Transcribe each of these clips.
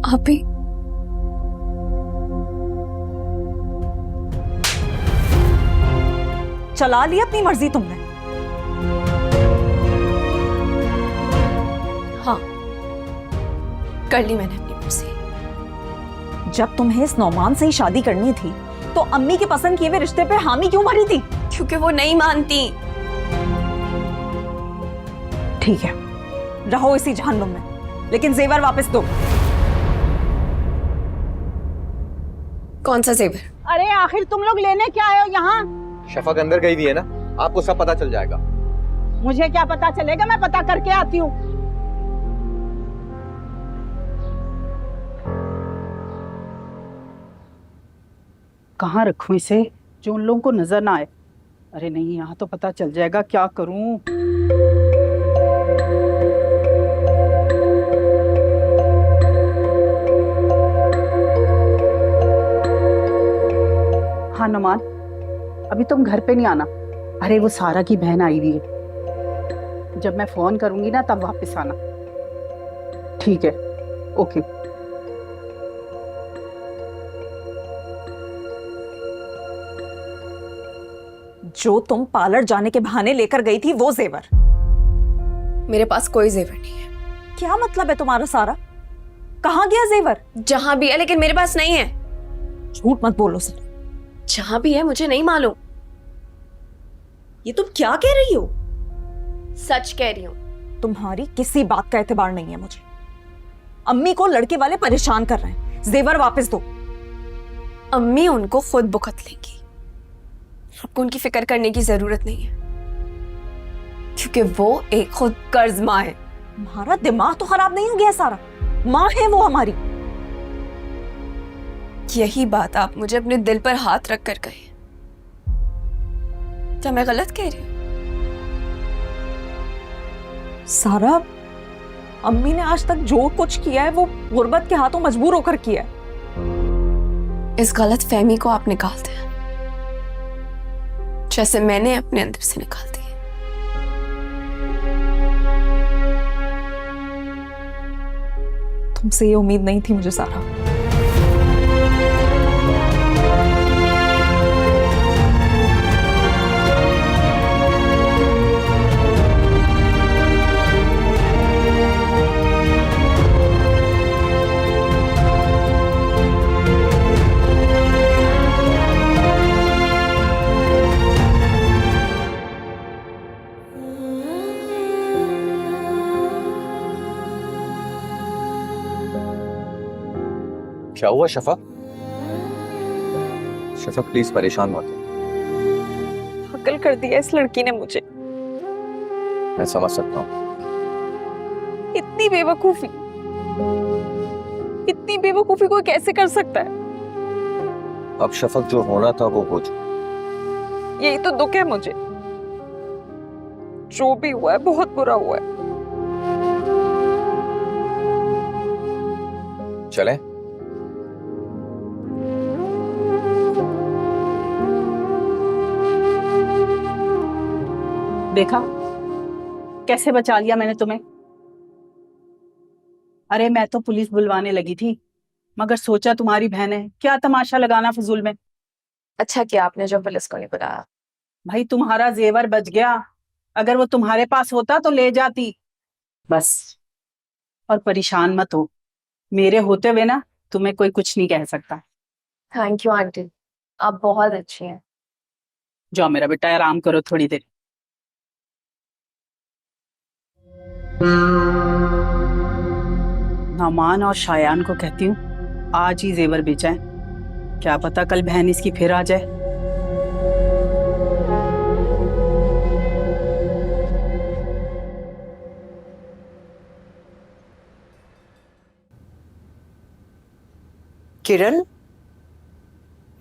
आप ही चला ली अपनी मर्जी तुमने। हाँ, कर ली मैंने अपनी मर्जी। जब तुम्हें इस नौमान से ही शादी करनी थी तो अम्मी के पसंद किए हुए रिश्ते पे हामी क्यों भरी थी? क्योंकि वो नहीं मानती। ठीक है, रहो इसी जहन्नुम में, लेकिन जेवर वापस दो। कौन सा जेवर? अरे आखिर तुम लोग लेने क्या आए हो यहाँ? शफक अंदर गई हुई है ना, आपको सब पता चल जाएगा। मुझे क्या पता चलेगा, मैं पता करके आती हूँ। कहाँ रखूं इसे जो उन लोगों को नजर ना आए? अरे नहीं, यहाँ तो पता चल जाएगा, क्या करूं? हाँ नुमान, अभी तुम घर पे नहीं आना। अरे वो सारा की बहन आई हुई है, जब मैं फोन करूंगी ना तब वापस आना। ठीक है, ओके। जो तुम पार्लर जाने के बहाने लेकर गई थी वो जेवर? मेरे पास कोई जेवर नहीं है। क्या मतलब है तुम्हारा सारा? कहाँ गया जेवर? जहां भी है, लेकिन मेरे पास नहीं है। झूठ मत बोलो सर। जहां भी है मुझे नहीं मालूम। ये तुम क्या कह रही हो? सच कह रही हूँ। तुम्हारी किसी बात का एतबार नहीं है मुझे। अम्मी को लड़के वाले परेशान कर रहे हैं, जेवर वापस दो। अम्मी उनको खुद भुगत लेंगी, आपको उनकी फिक्र करने की जरूरत नहीं है, क्योंकि वो एक खुद कर्ज माँ है। तुम्हारा दिमाग तो खराब नहीं हो गया सारा? माँ है वो हमारी। यही बात आप मुझे अपने दिल पर हाथ रख कर कहे। क्या मैं गलत कह रही हूँ? सारा, अम्मी ने आज तक जो कुछ किया है वो गुर्बत के हाथों मजबूर होकर किया है। इस गलत फहमी को आप निकाल दें, जैसे मैंने अपने अंदर से निकाल दी है। तुमसे ये उम्मीद नहीं थी मुझे सारा। क्या हुआ शफक? शफक प्लीज परेशान मत हो। पागल कर दिया इस लड़की ने मुझे। मैं समझ सकता हूँ। इतनी बेवकूफी, इतनी बेवकूफी कोई कैसे कर सकता है? अब शफक जो होना था वो हो चुका। यही तो दुख है मुझे। जो भी हुआ है बहुत बुरा हुआ है। चलें? देखा कैसे बचा लिया मैंने तुम्हें। अरे मैं तो पुलिस बुलवाने लगी थी, मगर सोचा तुम्हारी बहन है, क्या तमाशा लगाना फजूल में। अच्छा किया आपने जो पुलिस को नहीं बुलाया। भाई तुम्हारा जेवर बच गया, अगर वो तुम्हारे पास होता तो ले जाती बस। और परेशान मत हो, मेरे होते हुए ना तुम्हें कोई कुछ नहीं कह सकता। थैंक यू आंटी, आप बहुत अच्छी हैं। जाओ मेरा बेटा, आराम करो थोड़ी देर। नौमान और शायान को कहती हूँ आज ही जेवर बेचा है, क्या पता कल बहन इसकी फिर आ जाए। किरण,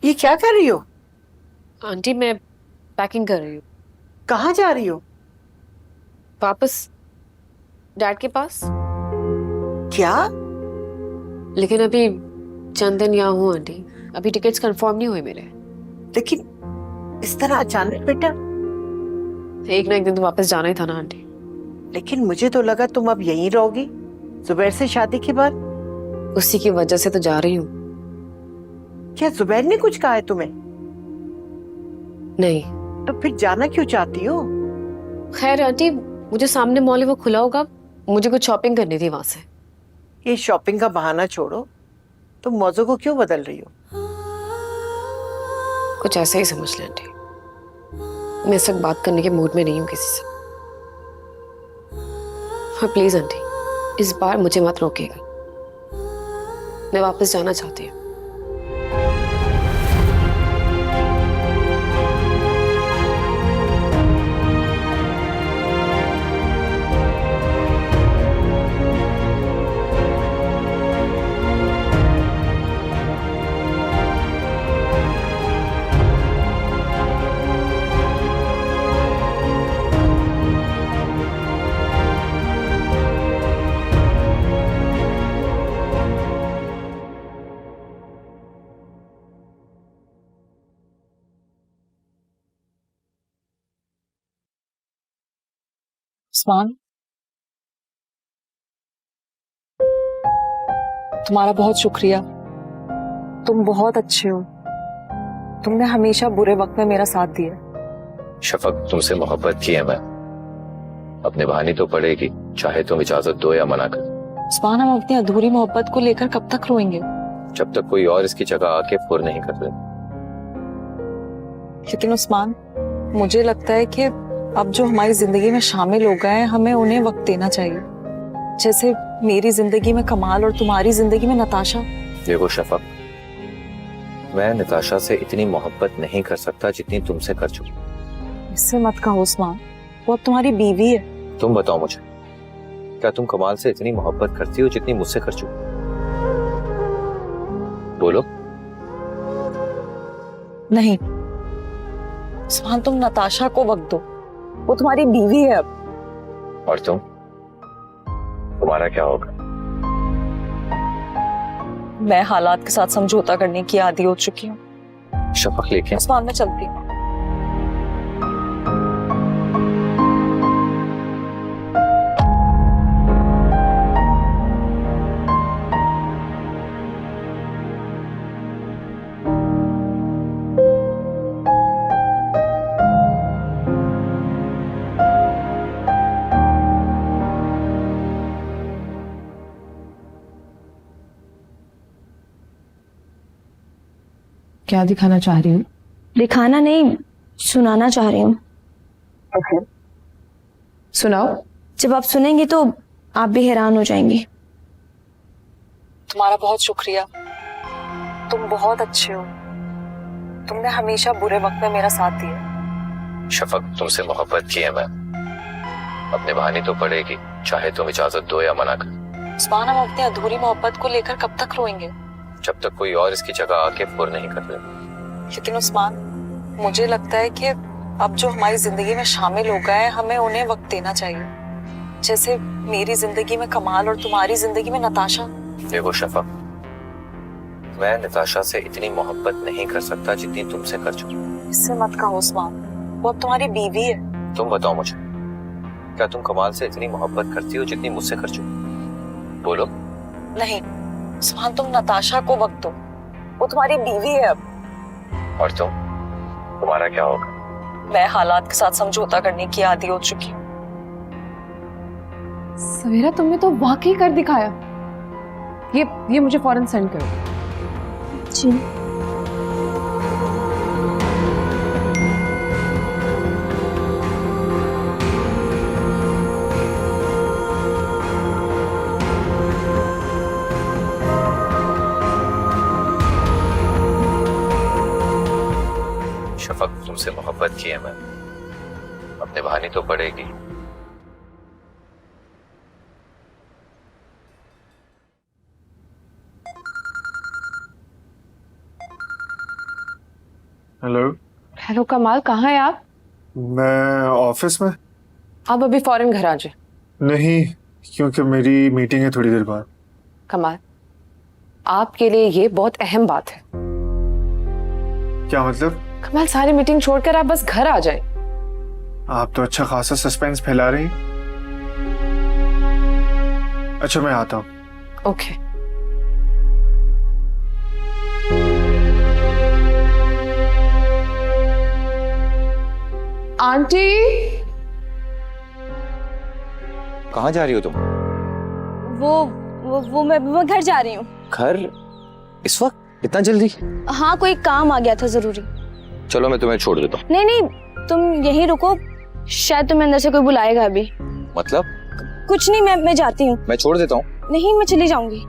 ये क्या कर रही हो? आंटी मैं पैकिंग कर रही हूँ। कहाँ जा रही हो? वापस डैड के पास। क्या? लेकिन अभी चंद दिन यहाँ हूँ आंटी, अभी टिकट्स कंफर्म नहीं हुए मेरे। लेकिन इस तरह अचानक बेटा? एक ना एक दिन तो वापस जाना ही था ना आंटी। लेकिन मुझे तो लगा तुम अब यहीं रहोगी जुबैर से शादी के बाद। उसी की वजह से तो जा रही हूँ। क्या जुबैर ने कुछ कहा है तुम्हें? नहीं। तो फिर जाना क्यों चाहती हो? खैर आंटी, मुझे सामने मॉल है वो खुला होगा, मुझे कुछ शॉपिंग करनी थी वहां से। ये शॉपिंग का बहाना छोड़ो, तुम मौजू को क्यों बदल रही हो? कुछ ऐसा ही समझ लें आंटी, मैं इस वक्त बात करने के मूड में नहीं हूँ किसी से। हाँ प्लीज आंटी, इस बार मुझे मत रोकेगा, मैं वापस जाना चाहती हूँ। उस्मान, तुम्हारा बहुत शुक्रिया। तुम बहुत अच्छे हो। तुमने हमेशा बुरे वक्त में मेरा साथ दिया। शफक, तुमसे मोहब्बत की है मैं, अब निभानी तो पड़ेगी, चाहे तुम इजाजत दो या मना कर। उस्मान, हम अपनी अधूरी मोहब्बत को लेकर कब तक रोएंगे? जब तक कोई और इसकी जगह आके पूर नहीं कर दे। लेकिन उस्मान, मुझे लगता है कि अब जो हमारी जिंदगी में शामिल हो गए हैं, हमें उन्हें वक्त देना चाहिए। जैसे मेरी जिंदगी में कमाल और तुम्हारी जिंदगी में नताशा। देखो शफक, मैं नताशा से इतनी मोहब्बत नहीं कर सकता जितनी तुमसे कर चुका। इससे मत कहो उस्मान, वो अब तुम्हारी बीवी है। तुम बताओ मुझे, क्या तुम कमाल से इतनी मोहब्बत करती हो जितनी मुझसे कर चुकी? बोलो। नहीं उस्मान, तुम नताशा को वक्त दो, वो तुम्हारी बीवी है अब। और तुम्हारा क्या होगा? मैं हालात के साथ समझौता करने की आदी हो चुकी हूँ। शफक, लेकिन उस्मान, मैं चलती हूँ। क्या दिखाना चाह रही हूँ? दिखाना नहीं, सुनाना चाह रही हूँ। सुनाओ। जब आप सुनेंगी तो आप भी हैरान हो जाएंगी। तुम्हारा बहुत शुक्रिया। तुम बहुत अच्छे हो। तुमने हमेशा बुरे वक्त में मेरा साथ दिया। शफक, तुमसे मोहब्बत की है मैं, अब निभानी तो पड़ेगी, चाहे तुम इजाजत दो या मना कर। उस्मान, हम अपनी अधूरी मोहब्बत को लेकर कब तक रोएंगे? जब तक कोई और इसकी जगह आके पूर नहीं कर दे। लेकिन उस्मान, मुझे लगता है कि अब जो हमारी जिंदगी में शामिल हो गए हैं, हमें उन्हें वक्त देना चाहिए। जैसे मेरी जिंदगी में कमाल और तुम्हारी जिंदगी में नताशा। देखो शफक, मैं नताशा से इतनी मोहब्बत नहीं कर सकता जितनी तुमसे कर चुका। इससे मत कहो उस्मान, वो अब तुम्हारी बीवी है। तुम बताओ मुझे, क्या तुम कमाल से इतनी मोहब्बत करती हो जितनी मुझसे कर चुकी? बोलो। नहीं उस्मान, तुम नताशा को वक्त दो, वो तुम्हारी बीवी है अब। और तुम्हारा क्या होगा? मैं हालात के साथ समझौता करने की आदी हो चुकी हूँ। सवेरा, तुमने तो वाकई कर दिखाया। ये मुझे फौरन सेंड करो। जी। शफक, तुमसे मोहब्बत की है मैं, अब निभानी तो पड़ेगी। हेलो। हेलो कमाल, कहाँ है आप? मैं ऑफिस में। आप अभी फौरन घर आ जाए। नहीं, क्योंकि मेरी मीटिंग है थोड़ी देर बाद। कमाल, आपके लिए ये बहुत अहम बात है। क्या मतलब? कमाल, सारी मीटिंग छोड़कर आप बस घर आ जाए। आप तो अच्छा खासा सस्पेंस फैला रही हैं। अच्छा, मैं आता हूँ। ओके। आंटी, कहाँ जा रही हो तुम? वो मैं घर जा रही हूँ। घर? इस वक्त इतना जल्दी? हाँ, कोई काम आ गया था जरूरी। चलो मैं तुम्हें छोड़ देता हूँ। नहीं नहीं, तुम यहीं रुको, शायद तुम्हें अंदर से कोई बुलाएगा अभी। मतलब? कुछ नहीं, मैं जाती हूँ। मैं छोड़ देता हूँ। नहीं, मैं चली जाऊंगी।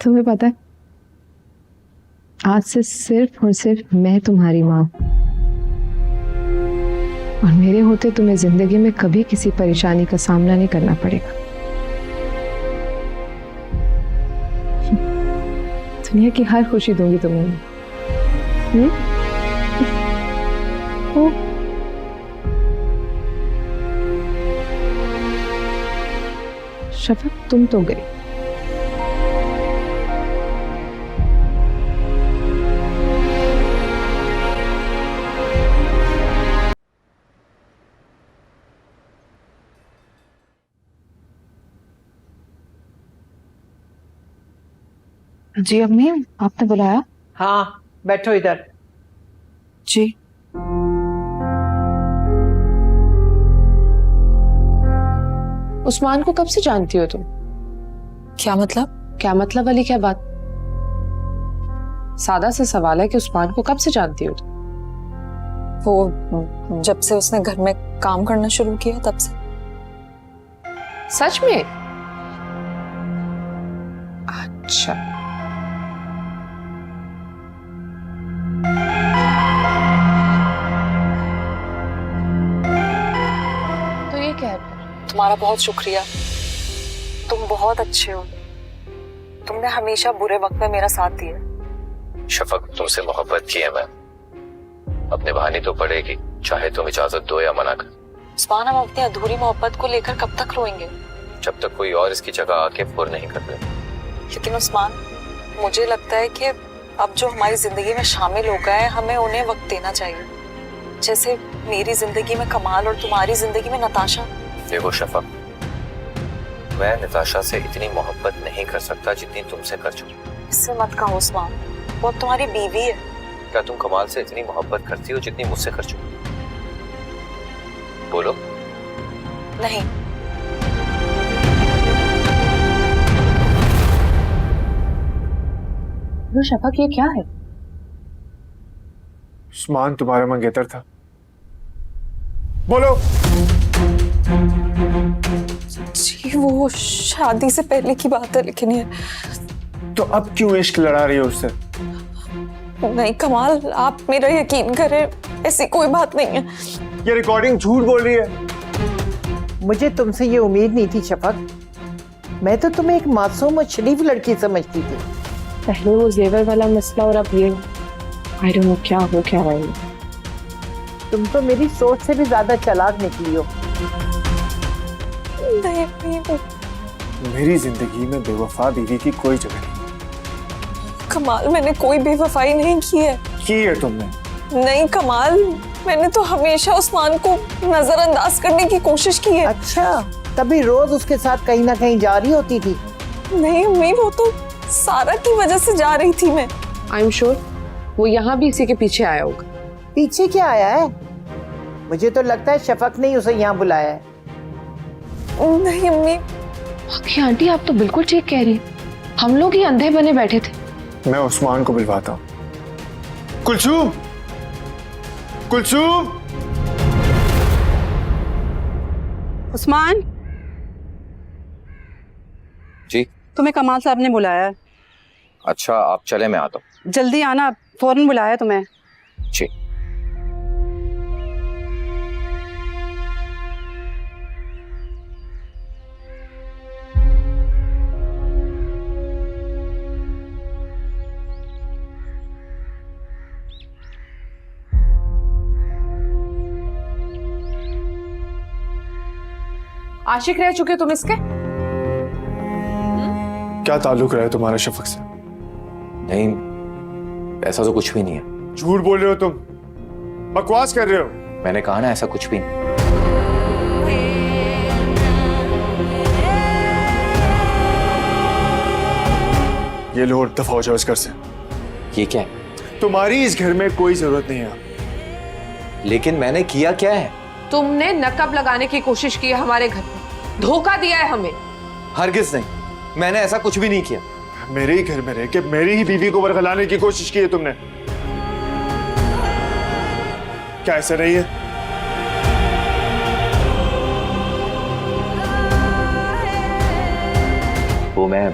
तुम्हें पता है, आज से सिर्फ और सिर्फ मैं तुम्हारी माँ हूं। और मेरे होते तुम्हें जिंदगी में कभी किसी परेशानी का सामना नहीं करना पड़ेगा। दुनिया की हर खुशी दूंगी तुम्हें। ओ, शफक, तुम तो गई। जी अम्मी, आपने बुलाया? हाँ, बैठो इधर। जी। उस्मान को कब से जानती हो तुम? क्या मतलब? क्या मतलब वाली क्या बात? सादा सा सवाल है कि उस्मान को कब से जानती हो तुम? वो जब से उसने घर में काम करना शुरू किया तब से। सच में? अच्छा। तो ये क्या है? तुम्हारा बहुत शुक्रिया, तुम बहुत अच्छे हो। तुमने हमेशा बुरे वक्त में मेरा साथ दिया। शफक, तुमसे मोहब्बत की है मैं, अब निभानी तो पड़ेगी, चाहे तुम इजाजत दो या मना कर। उस्मान, हम अपनी अधूरी मोहब्बत को लेकर कब तक रोएंगे? जब तक कोई और इसकी जगह आके पुर नहीं कर दे। लेकिन उस्मान, मुझे लगता है कि अब जो हमारी जिंदगी में शामिल हो गए हैं, हमें उन्हें वक्त देना चाहिए। जैसे मेरी जिंदगी में कमाल और तुम्हारी जिंदगी में नताशा। देखो शफक, मैं नताशा से इतनी मोहब्बत नहीं कर सकता जितनी तुमसे कर चुका। इससे मत कहो उस्मान, वो अब तुम्हारी बीवी है। क्या तुम कमाल से इतनी मोहब्बत करती हो जितनी मुझसे कर चुकी? बोलो। नहीं। वो शफक, ये क्या है? उस्मान तुम्हारा मंगेतर था। बोलो। जी वो शादी से पहले की बात है, लेकिन ये तो अब क्यों इश्क लड़ा रही हो उससे? नहीं कमाल, आप मेरा यकीन करें, ऐसी कोई बात नहीं है। ये रिकॉर्डिंग झूठ बोल रही है। मुझे तुमसे ये उम्मीद नहीं थी शफक। मैं तो तुम्हें एक मासूम और शरीफ लड़की समझती थी। पहले वो जेवर वाला मसला और अब ये, आई डोंट नो क्या हो क्या रहा है। तुम तो मेरी सोच से भी ज्यादा चालाक निकली हो। नहीं, मेरी जिंदगी में बेवफा बीवी की कोई जगह नहीं। कमाल, मैंने कोई बेवफाई नहीं की है। की है तुमने? नहीं कमाल, मैंने तो हमेशा उस्मान को नजरअंदाज करने की कोशिश की है। अच्छा, तभी रोज उसके साथ कहीं ना कहीं जा रही होती थी? नहीं अम्मी, वो तो सारा की वजह से जा रही थी मैं। आई एम श्योर वो यहाँ भी इसी के पीछे आया होगा। पीछे क्या आया है? मुझे तो लगता है शफक ने ही उसे यहाँ बुलाया है। नहीं अम्मी। बाकी आंटी, आप तो बिल्कुल ठीक कह रही हैं। हम लोग ही अंधे बने बैठे थे। मैं उस्मान को बुलवाता हूँ। कुलसूम, कुलसूम। उस्मान, जी। तुम्हें कमाल साहब ने बुलाया है। अच्छा, आप चले, मैं आता हूँ। जल्दी आना, फौरन बुलाया तुम्हें। जी। आशिक रह चुके तुम इसके? क्या ताल्लुक रहा है तुम्हारा शफक से? नहीं, ऐसा तो कुछ भी नहीं है। झूठ बोल रहे हो तुम, बकवास कर रहे हो। मैंने कहा ना, ऐसा कुछ भी नहीं। ये लो और दफा हो जाओ इस घर से। ये क्या है? तुम्हारी इस घर में कोई जरूरत नहीं है। लेकिन मैंने किया क्या है? तुमने नकब लगाने की कोशिश की है हमारे घर में, धोखा दिया है हमें। हरगिज नहीं, मैंने ऐसा कुछ भी नहीं किया। मेरे ही घर में रह के मेरी ही बीवी को बरगलाने की कोशिश की है तुमने। क्या ऐसा नहीं है? वो मैं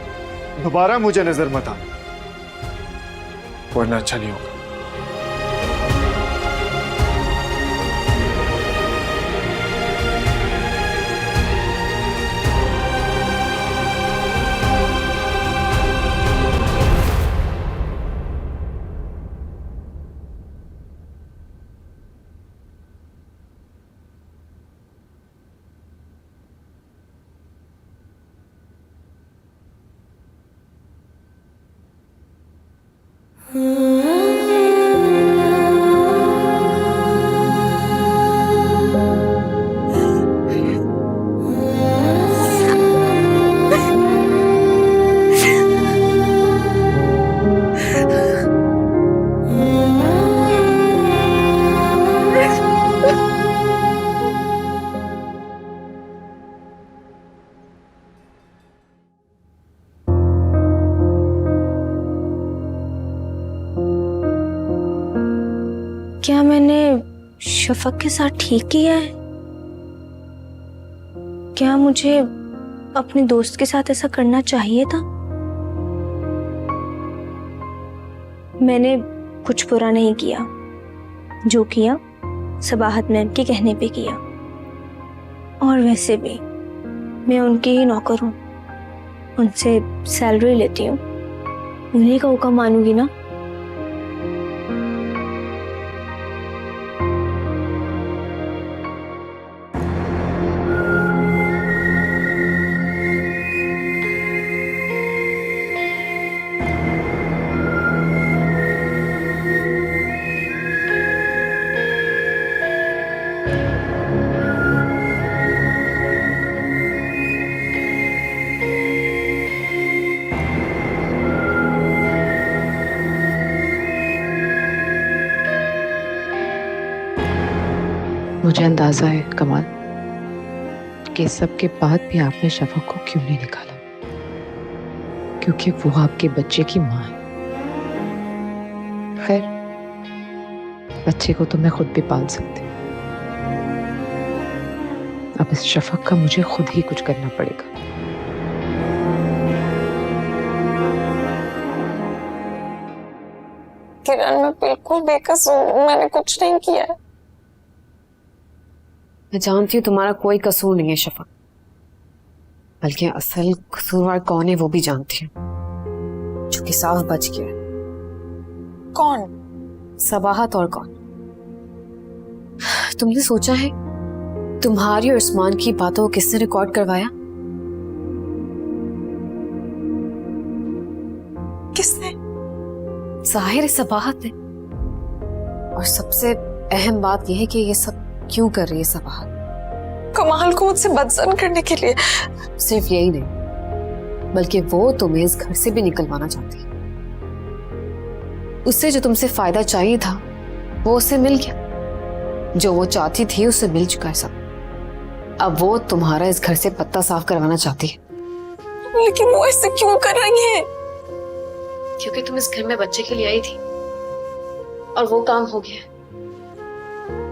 दोबारा मुझे नजर मत आना, वरना अच्छा नहीं होगा। क्या मैंने शफक के साथ ठीक किया है? क्या मुझे अपने दोस्त के साथ ऐसा करना चाहिए था? मैंने कुछ बुरा नहीं किया, जो किया सबाहत मैम के कहने पे किया। और वैसे भी मैं उनकी ही नौकर हूँ, उनसे सैलरी लेती हूँ, उन्हीं का हुक्म मानूंगी ना। मुझे अंदाजा है कमाल कि सब के बाद भी आपने शफक को क्यों नहीं निकाला, क्योंकि वो आपके बच्चे की माँ है। खैर, बच्चे को तो मैं खुद भी पाल सकती हूँ। अब इस शफक का मुझे खुद ही कुछ करना पड़ेगा। किरण, मैं बिल्कुल बेकसूर हूँ, मैंने कुछ नहीं किया है। मैं जानती हूँ तुम्हारा कोई कसूर नहीं है शफक, बल्कि असल कसूरवार कौन है वो भी जानती हूँ, जो कि साफ बच गया है। कौन? सबाहत और कौन? तुमने सोचा है तुम्हारी और उस्मान की बातों को किसने रिकॉर्ड करवाया? किसने? जाहिर है सबाहत ने। और सबसे अहम बात यह है कि ये सब क्यों कर रही है सबाहत? कमाल को मुझसे बदजन करने के लिए। सिर्फ यही नहीं, बल्कि वो तुम्हें इस घर से भी निकलवाना चाहती है। उससे जो तुमसे फायदा चाहिए था वो उससे मिल गया, जो वो चाहती थी उससे मिल चुका है सब। अब वो तुम्हारा इस घर से पत्ता साफ करवाना चाहती है। लेकिन वो ऐसे क्यों कर रही है? क्योंकि तुम इस घर में बच्चे के लिए आई थी और वो काम हो गया,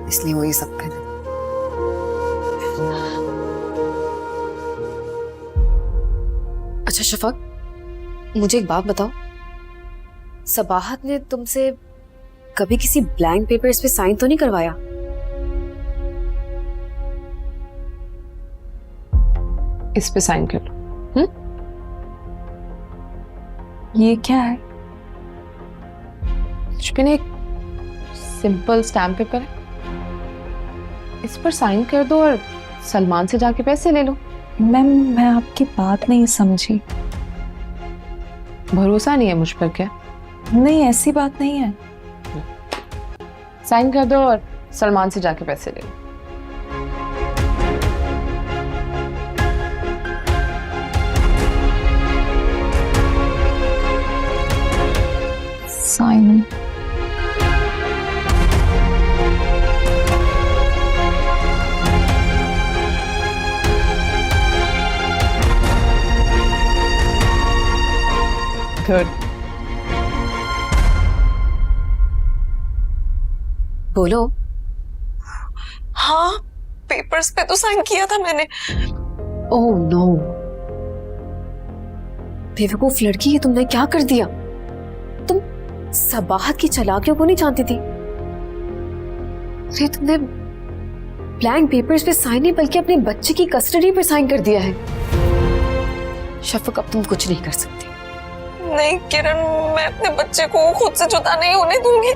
इसलिए वो ये सब कर रही है। अच्छा शफक, मुझे एक बात बताओ, सबाहत ने तुमसे कभी किसी ब्लैंक पेपर्स पे साइन तो नहीं करवाया? इस पे साइन कर लो। ये क्या है? कुछ भी नहीं, सिंपल स्टैम्प पेपर है। इस पर साइन कर दो और सलमान से जाके पैसे ले लो। मैम, मैं आपकी बात नहीं समझी। भरोसा नहीं है मुझ पर क्या? नहीं, ऐसी बात नहीं है। साइन कर दो और सलमान से जाके पैसे ले लो। साइन। गुड। बोलो। हाँ, पेपर्स पे तो साइन किया था मैंने। ओह नो, बेवकूफ लड़की, ये तुमने क्या कर दिया? तुम सबाहत की चालाकियों को नहीं जानती थी। अरे तुमने ब्लैंक पेपर्स पे साइन नहीं बल्कि अपने बच्चे की कस्टडी पे साइन कर दिया है। शफक, अब तुम कुछ नहीं कर सकती। नहीं किरण, मैं अपने बच्चे को खुद से जुदा नहीं होने दूंगी।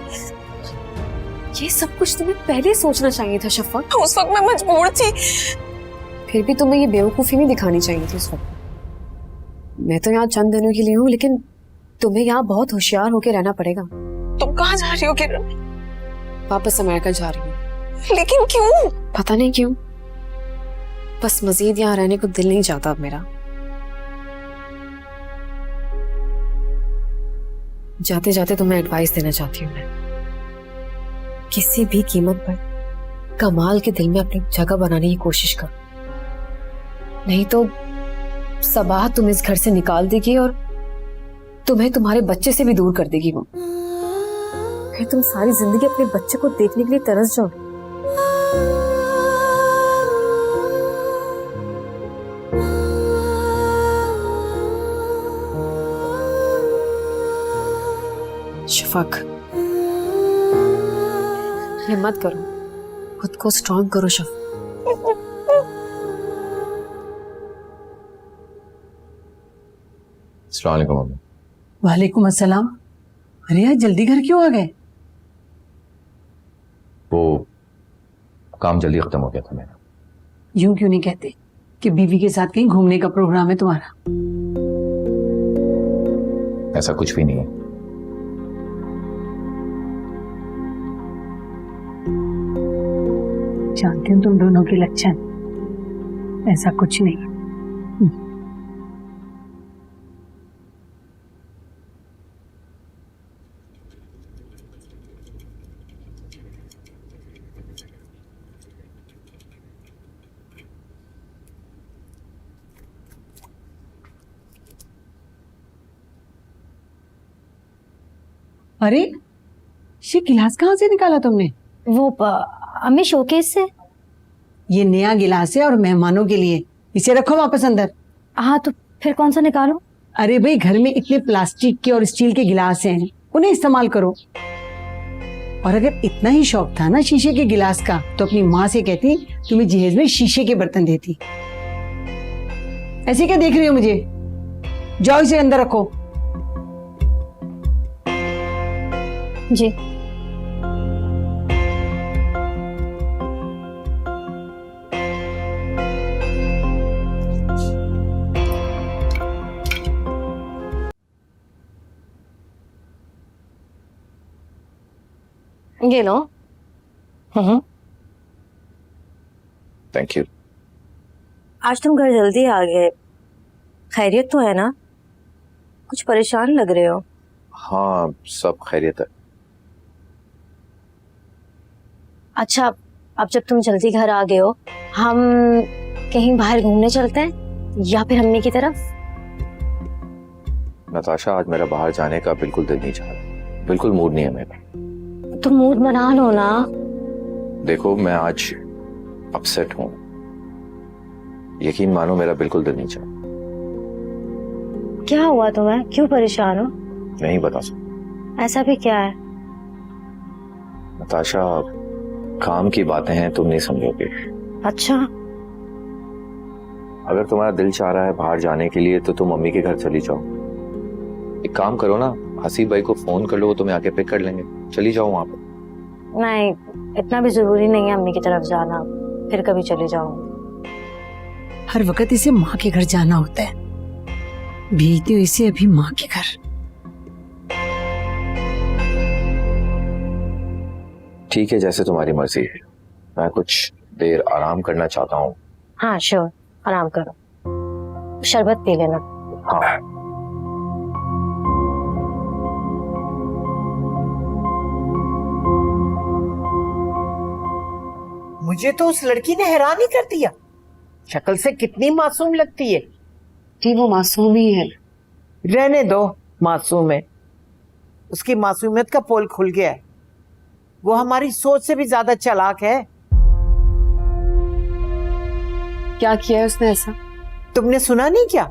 ये सब कुछ तुम्हें पहले सोचना चाहिए था शफक। उस वक्त मैं मजबूर थी। फिर भी तुम्हें ये बेवकूफी नहीं दिखानी चाहिए थी उस वक्त। मैं तो यहाँ चंद दिनों के लिए हूँ, लेकिन तुम्हें यहाँ बहुत होशियार होकर रहना पड़ेगा। तुम कहाँ जा रही हो किरण? वापस अमेरिका जा रही हूँ। लेकिन क्यों? पता नहीं क्यों, बस मजीद यहाँ रहने को दिल नहीं चाहता अब मेरा। जाते जाते तुम्हें एडवाइस देना चाहती हूँ मैं, किसी भी कीमत पर कमाल के दिल में अपनी जगह बनाने की कोशिश करो, नहीं तो सबाहत तुम्हें इस घर से निकाल देगी और तुम्हें तुम्हारे बच्चे से भी दूर कर देगी वो। फिर तुम सारी जिंदगी अपने बच्चे को देखने के लिए तरस जाओ। शफक, हिम्मत करो, खुद को स्ट्रॉन्ग करो शफक। अस्सलाम वालेकुम मम्मी। वालेकुम अस्सलाम। अरे यार, जल्दी घर क्यों आ गए? वो काम जल्दी खत्म हो गया था मेरा। यूं क्यों नहीं कहते कि बीवी के साथ कहीं घूमने का प्रोग्राम है तुम्हारा? ऐसा कुछ भी नहीं है। जानती हूँ तुम दोनों के लक्षण, ऐसा कुछ नहीं। अरे, ये गिलास कहाँ से निकाला तुमने? वो अम्मी शोकेस से। ये नया गिलास है और मेहमानों के लिए, इसे रखो वापस अंदर। हाँ तो फिर कौन सा निकालो? अरे भाई, घर में इतने प्लास्टिक के और स्टील के गिलास हैं, उन्हें इस्तेमाल करो। और अगर इतना ही शौक था ना शीशे के गिलास का, तो अपनी माँ से कहती तुम्हें जहेज में शीशे के बर्तन देती। ऐसे क्या देख रही हो मुझे? जाओ इसे अंदर रखो। जी। ये लो। Thank you. आज तुम घर जल्दी आ गए, खैरियत तो है ना? कुछ परेशान लग रहे हो। हाँ, सब खैरियत है। अच्छा, अब जब तुम जल्दी घर आ गए हो, हम कहीं बाहर घूमने चलते हैं या फिर अम्मी की तरफ? नताशा, आज मेरा बाहर जाने का बिल्कुल दिल नहीं चाह रहा, बिल्कुल मूड नहीं है मेरा। तुम मूड बना लो ना। देखो, मैं आज अपसेट हूँ, यकीन मानो मेरा बिल्कुल दिल नहीं चाह। क्या हुआ तुम्हें? क्यों परेशान हो? नहीं बता सकता। ऐसा भी क्या है? नताशा, काम की बातें हैं, तुम नहीं समझोगे। अच्छा, अगर तुम्हारा दिल चाह रहा है बाहर जाने के लिए तो तुम मम्मी के घर चली जाओ। एक काम करो ना, हसीब भाई को फोन कर लो, वो तुम्हें आके पिक कर लेंगे। चली जाओ वहां पे। नहीं, इतना भी जरूरी नहीं है अम्मी की तरफ जाना, फिर कभी चले जाऊंगी। हर वक्त इसे माँ के घर जाना होता है, भेजती हूँ इसे अभी माँ के घर। ठीक है, जैसे तुम्हारी मर्जी है। मैं कुछ देर आराम करना चाहता हूँ। हाँ श्योर, आराम करो, शरबत पी लेना। हाँ। मुझे तो उस लड़की ने हैरान ही कर दिया। शक्ल से कितनी मासूम लगती है। जी वो मासूम ही है। रहने दो, मासूम है। उसकी मासूमियत का पोल खुल गया है। वो हमारी सोच से भी ज्यादा चालाक है। क्या किया है उसने ऐसा? तुमने सुना नहीं क्या?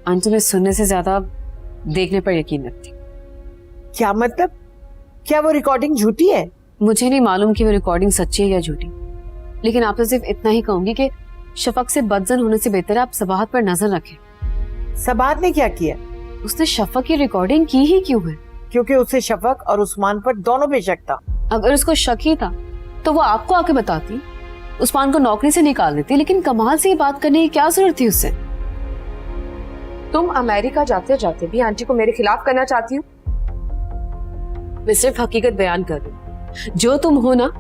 आंटी मैं सुनने से ज्यादा देखने पर यकीन रखती। क्या मतलब? क्या वो रिकॉर्डिंग झूठी है? मुझे नहीं मालूम कि वो रिकॉर्डिंग सच्ची है या झूठी, लेकिन आपसे सिर्फ इतना ही कहूंगी कि शफक से बदजन होने से बेहतर है आप सबाहत पर नजर रखें। सबाहत ने क्या किया? उसने शफक की रिकॉर्डिंग की ही क्यों है? क्योंकि उसे शफक और उस्मान पर दोनों पे शक था। अगर उसको शक ही था तो वो आपको आके बताती, उस्मान को नौकरी से निकाल देती, लेकिन कमाल से ये बात करने की क्या जरूरत थी उससे? तुम अमेरिका जाते जाते भी आंटी को मेरे खिलाफ करना चाहती हो? मैं सिर्फ हकीकत बयान कर रही हूँ। जो तुम हो ना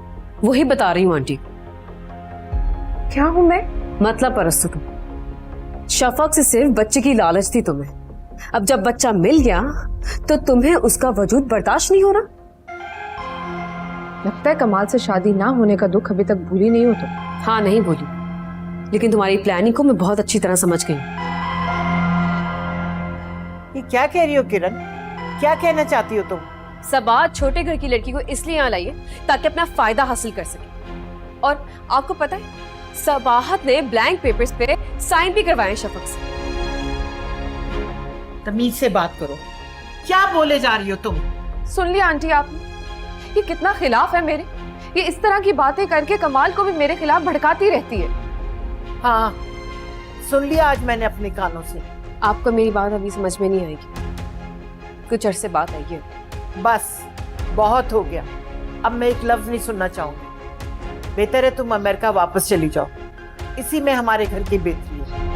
वही बता रही हूँ आंटी को। क्या हूं मैं? मतलब परस्तु तुम। शफक से सिर्फ बच्चे की लालच थी तुम्हें। अब जब बच्चा मिल गया तो तुम्हें उसका वजूद बर्दाश्त नहीं हो रहा। लगता है कमाल से शादी ना होने का दुख अभी तक भूली नहीं हो तुम। हाँ नहीं बोली, लेकिन तुम्हारी प्लानिंग को मैं बहुत अच्छी तरह समझ गई। ये क्या कह रही हो किरण? क्या कहना चाहती हो तुम? सबाहत छोटे घर की लड़की को इसलिए यहाँ लाई है ताकि अपना फायदा हासिल कर सके। और आपको पता है सबाहत ने ब्लैंक पेपर्स पे साइन भी करवाए शफक से। तमीज से बात करो। क्या बोले जा रही हो तुम? सुन लिया आंटी आपने? ये कितना खिलाफ है मेरे। ये इस तरह की बातें करके कमाल को भी मेरे खिलाफ भड़काती रहती है। हाँ सुन लिया आज मैंने अपने कानों से। आपको मेरी बात अभी समझ में नहीं आएगी, कुछ अरसे बात आई है। बस बहुत हो गया। अब मैं एक लफ्ज नहीं सुनना चाहूंगी। बेहतर है तुम अमेरिका वापस चली जाओ। इसी में हमारे घर की बेहतरी है।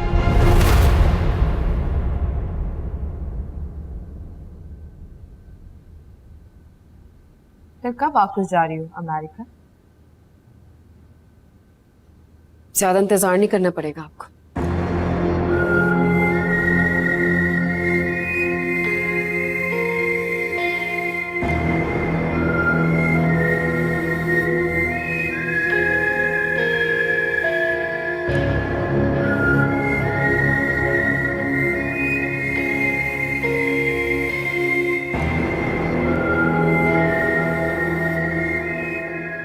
फिर कब वापस जा रही हो अमेरिका? ज्यादा इंतजार नहीं करना पड़ेगा आपको।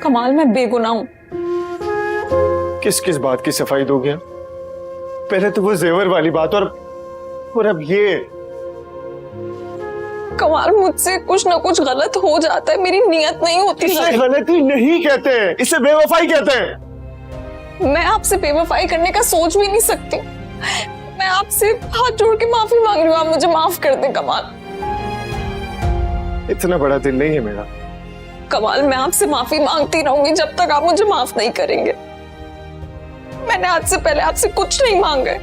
कमाल मैं बेगुनाह हूँ। किस किस बात की सफाई दोगे आप? पहले तो वो जेवर वाली बात और अब ये। कमाल मुझसे कुछ ना कुछ गलत हो जाता है, मेरी नियत नहीं होती। इसे गलती नहीं कहते, इसे बेवफाई कहते हैं। मैं आपसे बेवफाई करने का सोच भी नहीं सकती। मैं आपसे हाथ जोड़ के माफी मांग रही हूँ, आप मुझे माफ कर दें कमाल। इतना बड़ा दिल नहीं है मेरा। कमाल मैं आपसे माफी मांगती रहूंगी जब तक आप मुझे माफ नहीं करेंगे। मैंने आज से पहले आपसे कुछ नहीं मांगा है,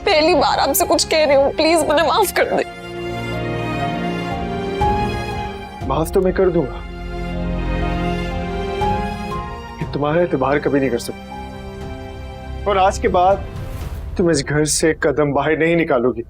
पहली बार आपसे कुछ कह रही हूँ, प्लीज मुझे माफ कर दे। माफ तो मैं कर दूंगा, तुम्हारा एतबार कभी नहीं कर सकता। और आज के बाद तुम इस घर से कदम बाहर नहीं निकालोगी।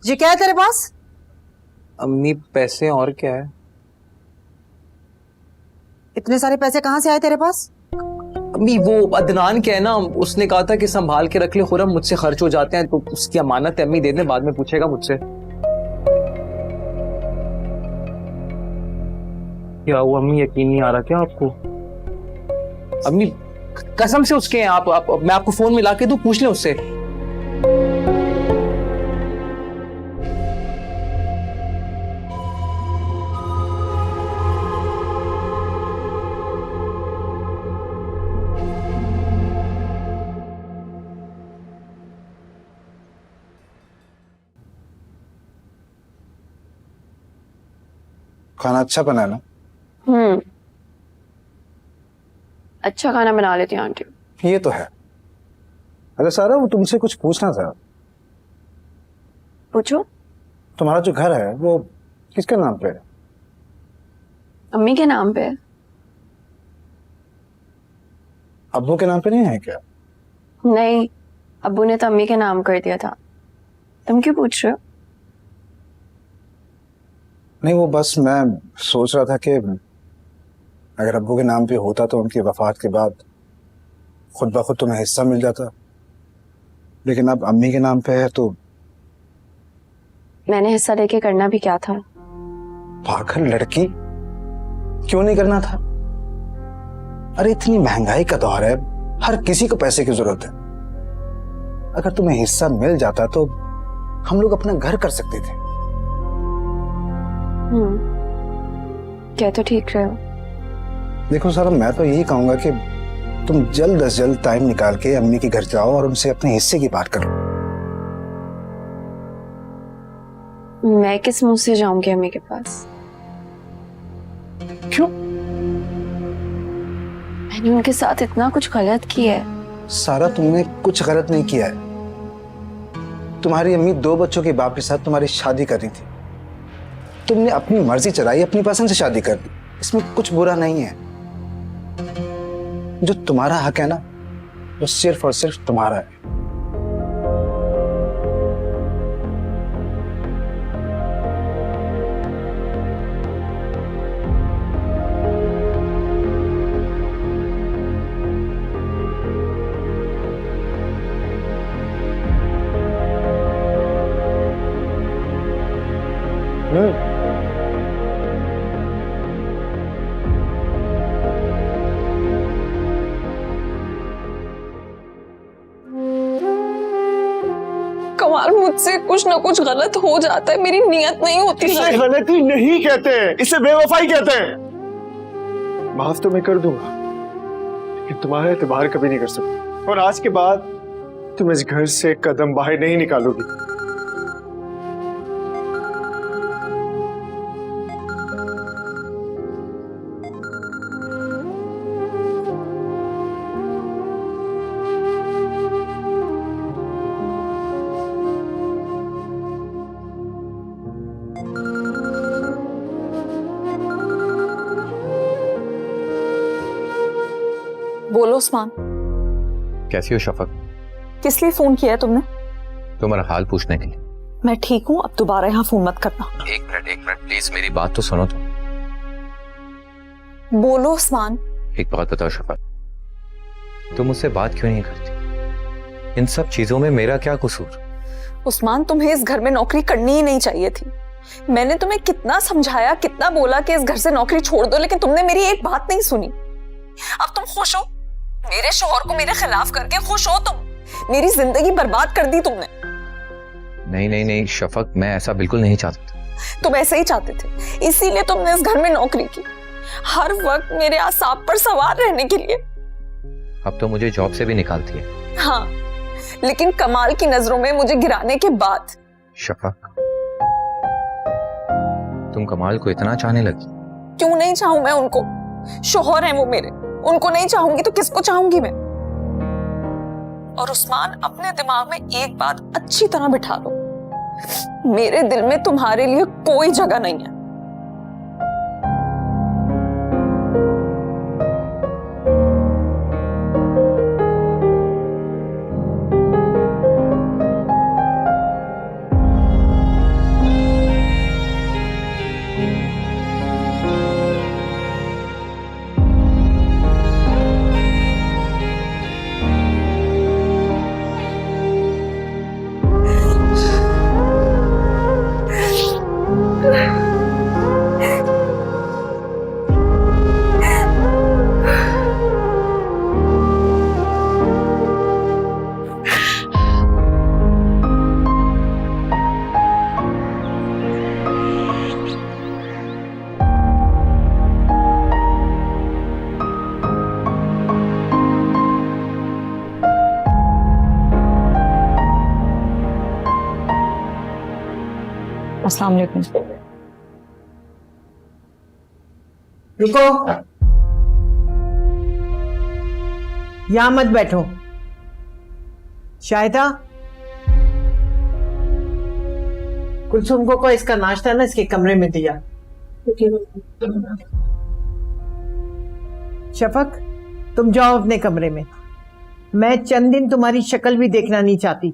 जी क्या है तेरे पास? अम्मी पैसे और क्या है? इतने सारे पैसे कहाँ से आए तेरे पास? अम्मी वो अदनान क्या है ना, उसने कहा था कि संभाल के रख ले खुरम, मुझसे खर्च हो जाते हैं तो उसकी अमानत है, अम्मी दे दे, बाद में पूछेगा मुझसे। क्या हुआ अम्मी, यकीन नहीं आ रहा क्या आपको? अम्मी कसम से उसके हैं आप मैं आपको फोन मिला के दूं, पूछ लें उससे। खाना अच्छा बना ना? अच्छा खाना बना लेती हूँ आंटी। ये तो है। अरे सारा, वो तुमसे कुछ पूछना था। पूछो। तुम्हारा जो घर है वो किसके नाम पे है? अम्मी के नाम पे है। अब्बू के नाम पे नहीं है क्या? नहीं, अब्बू ने तो अम्मी के नाम कर दिया था। तुम क्यों पूछ रहे हो? नहीं, वो बस मैं सोच रहा था कि अगर अब्बू के नाम पे होता तो उनकी वफात के बाद खुद ब खुद तुम्हें हिस्सा मिल जाता, लेकिन अब अम्मी के नाम पे है तो। मैंने हिस्सा लेके करना भी क्या था? पागल लड़की, क्यों नहीं करना था? अरे इतनी महंगाई का दौर है, हर किसी को पैसे की जरूरत है। अगर तुम्हें हिस्सा मिल जाता तो हम लोग अपना घर कर सकते थे। क्या तो ठीक रहे हो। देखो सारा, मैं तो यही कहूंगा कि तुम जल्द से जल्द टाइम निकाल के अम्मी के घर जाओ और उनसे अपने हिस्से की बात करो। मैं किस मुंह से जाऊंगी अम्मी के पास? क्यों? मैंने उनके साथ इतना कुछ गलत किया है। सारा, तुमने कुछ गलत नहीं किया है। तुम्हारी अम्मी 2 बच्चों के बाप के साथ तुम्हारी शादी कर रही थी। तुमने अपनी मर्जी चलाई, अपनी पसंद से शादी कर दी, इसमें कुछ बुरा नहीं है। जो तुम्हारा हक है ना, वो सिर्फ और सिर्फ तुम्हारा है। कमाल, मुझसे कुछ ना कुछ गलत हो जाता है, मेरी नियत नहीं होती। इसे गलती नहीं कहते, इसे बेवफाई कहते हैं। माफ तो मैं कर दूंगा, लेकिन तुम्हारा एतबार कभी नहीं कर सकता। और आज के बाद तुम इस घर से कदम बाहर नहीं निकालोगी। बोलो उस्मान, कैसी हो शफक? किस लिए फोन किया है तुमने? तुम्हारा हाल पूछने के लिए। मैं ठीक हूँ, अब दोबारा यहाँ फोन मत करना। एक मिनट प्लीज, मेरी बात तो सुनो तुम। बोलो उस्मान। एक बात बताओ शफक, तुम मुझसे बात क्यों नहीं करती? इन सब चीजों में मेरा क्या कसूर? उस्मान, तुम्हें इस घर में नौकरी करनी ही नहीं चाहिए थी। मैंने तुम्हें कितना समझाया, कितना बोला कि इस घर से नौकरी छोड़ दो, लेकिन तुमने मेरी एक बात नहीं सुनी। अब तुम खुश हो? मेरे शौहर को मेरे खिलाफ करके खुश हो तुम? मेरी जिंदगी बर्बाद कर दी तुमने। नहीं शफक, मैं ऐसा बिल्कुल नहीं चाहता था। तुम ऐसे ही चाहते थे, इसीलिए तुमने इस घर में नौकरी की, हर वक्त मेरे आसाब पर सवार रहने के लिए। अब तो मुझे जॉब से भी निकालती है। हाँ, लेकिन कमाल की नजरों में मुझे गिराने के बाद। शफक, तुम कमाल को इतना चाहने लगी? क्यों नहीं चाहूं मैं उनको? शौहर हैं वो मेरे, उनको नहीं चाहूंगी तो किसको चाहूंगी मैं? और उस्मान, अपने दिमाग में एक बात अच्छी तरह बिठा लो, मेरे दिल में तुम्हारे लिए कोई जगह नहीं है। अस्सलाम वालेकुम। रुको, यहां मत बैठो। शाहिदा, कुलसुम को इसका नाश्ता ना इसके कमरे में दिया। शफक, तुम जाओ अपने कमरे में। मैं चंद दिन तुम्हारी शक्ल भी देखना नहीं चाहती।